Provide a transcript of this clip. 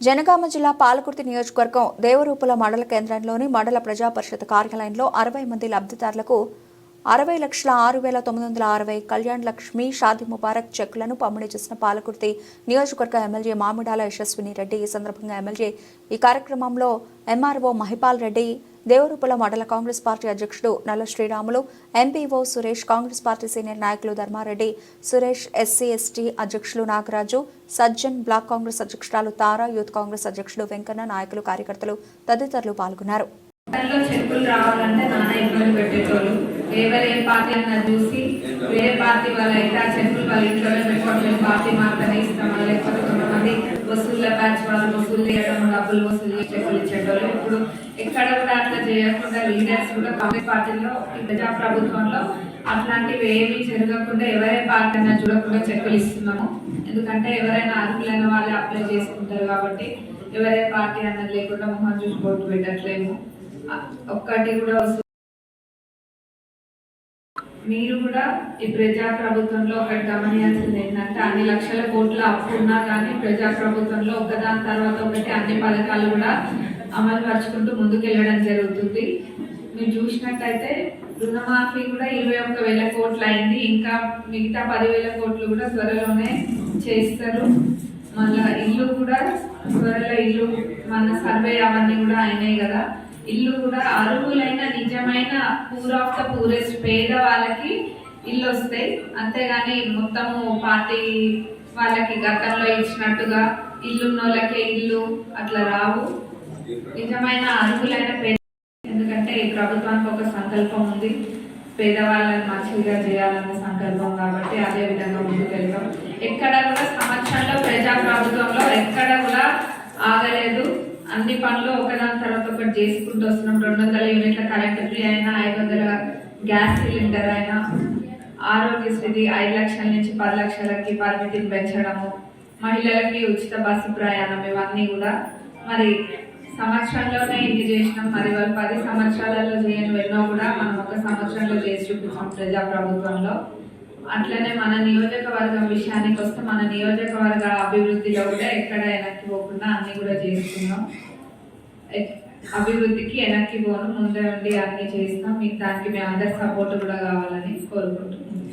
జనగామ జిల్లా పాలకుర్తి నియోజకవర్గం దేవరూపల మండల కేంద్రంలోని మండల ప్రజా పరిషత్ కార్యాలయంలో 60 మంది లబ్ధిదారులకు 60,06,960 కళ్యాణ్ లక్ష్మి షాదీ ముబారక్ చెక్కులను పంపిణీ చేసిన పాలకుర్తి నియోజకవర్గ ఎమ్మెల్యే మామిడాల యశస్విని రెడ్డి. ఈ సందర్భంగా ఎమ్మెల్యే ఈ కార్యక్రమంలో ఎంఆర్ఓ మహిపాల్ రెడ్డి, దేవరూపల మండల కాంగ్రెస్ పార్టీ అధ్యక్షుడు నల్ల Sriramulu, MPO Suresh, Congress party senior నాయకులు ధర్మారెడ్డి, సురేష్, ఎస్సీ ఎస్టీ అధ్యక్షులు నాగరాజు, సజ్జన్, బ్లాక్ కాంగ్రెస్ అధ్యక్షురాలు తారా, యూత్ కాంగ్రెస్ అధ్యక్షుడు వెంకన్న, నాయకులు, కార్యకర్తలు తదితరులు పాల్గొన్నారు. చెక్కులు రావాలంటే నాన్న ఇబ్బంది పెట్టేటోళ్ళు. ఎవరు ఏ పార్టీ అన్న చూసి వేరే పార్టీ వాళ్ళ అయితే ఆ చెక్కులు వాళ్ళ ఇంట్లోనే పెట్టుకోవట్లేదు, పార్టీ మాత్రమే ఇస్తామా, లేకపోతే కొంతమంది వసూళ్ళ బ్యాచ్ వాళ్ళు వసూలు చేయడం, డబ్బులు వసూలు చెక్కులు ఇచ్చేటోళ్ళు. ఇప్పుడు ఎక్కడ కూడా అట్లా చేయకుండా లీడర్స్ కూడా కాంగ్రెస్ పార్టీలో ప్రజా ప్రభుత్వంలో అట్లాంటివి ఏమీ జరగకుండా ఎవరే పార్టీ అన్నా చూడకుండా చెక్కులు ఇస్తున్నాము. ఎందుకంటే ఎవరైనా అర్హులైన వాళ్ళే అప్లై చేసుకుంటారు కాబట్టి ఎవరే పార్టీ అన్నది లేకుండా మొహం చూసి ఓటు పెట్టట్లేము. ఒక్కటి కూడా మీరు కూడా ఈ ప్రజా ప్రభుత్వంలో ఒకటి గమనించాల్సింది ఏంటంటే అన్ని లక్షల కోట్ల అప్పు ఉన్నా కానీ ప్రజా ప్రభుత్వంలో ఒకదాని తర్వాత ఒకటి అన్ని పథకాలు కూడా అమలు పరుచుకుంటూ ముందుకెళ్ళడం జరుగుతుంది. మీరు చూసినట్టయితే రుణమాఫీ కూడా 21,000 కోట్లు అయింది. ఇంకా మిగతా 10,000 కోట్లు కూడా త్వరలోనే చేస్తారు. మళ్ళా ఇల్లు కూడా త్వరలో ఇల్లు మన సర్వే అవన్నీ కూడా అయినాయి కదా. ఇల్లు కూడా అర్హులైన నిజమైన పూర్ ఆఫ్ ద పూరెస్ట్ పేద వాళ్ళకి ఇల్లు వస్తాయి. అంతేగాని మొత్తము పార్టీ వాళ్ళకి గతంలో ఇచ్చినట్టుగా ఇల్లున్న వాళ్ళకే ఇల్లు అట్లా రావు. నిజమైన అర్హులైన పేద, ఎందుకంటే ఈ ప్రభుత్వానికి ఒక సంకల్పం ఉంది, పేదవాళ్ళని మంచిగా చేయాలన్న సంకల్పం. కాబట్టి అదే విధంగా ముందుకెళ్తాం. ఎక్కడ కూడా సంవత్సరంలో ప్రజా ప్రభుత్వంలో ఎక్కడ కూడా ఆగలేదు. అన్ని పనులు ఒకదాని తర్వాత ఒకటి చేసుకుంటూ వస్తున్నాం. 200 యూనిట్ల కరెంట్ ఫ్రీ అయినా, 500 గ్యాస్ సిలిండర్ అయినా, ఆరోగ్యశ్రీ 5 లక్షల నుంచి 10 లక్షలకి పరిమితిని పెంచడము, మహిళలకి ఉచిత బస్సు ప్రయాణం, ఇవన్నీ కూడా మరి సంవత్సరంలోనే ఇది చేసినాం. మరి వాళ్ళు 10 సంవత్సరాలలో చేయని ఎన్నో కూడా మనం ఒక సంవత్సరంలో చేసి చూపించాం ప్రజా ప్రభుత్వంలో. అట్లనే మన నియోజకవర్గం విషయానికి వస్తే మన నియోజకవర్గ అభివృద్ధిలో కూడా ఎక్కడ వెనక్కి పోకుండా అన్ని కూడా చేస్తున్నాం. అభివృద్ధికి వెనక్కి పోను, ముందే ఉండి అన్ని చేస్తాం. మీకు దానికి మీ అందరి సపోర్ట్ కూడా కావాలని కోరుకుంటున్నాం.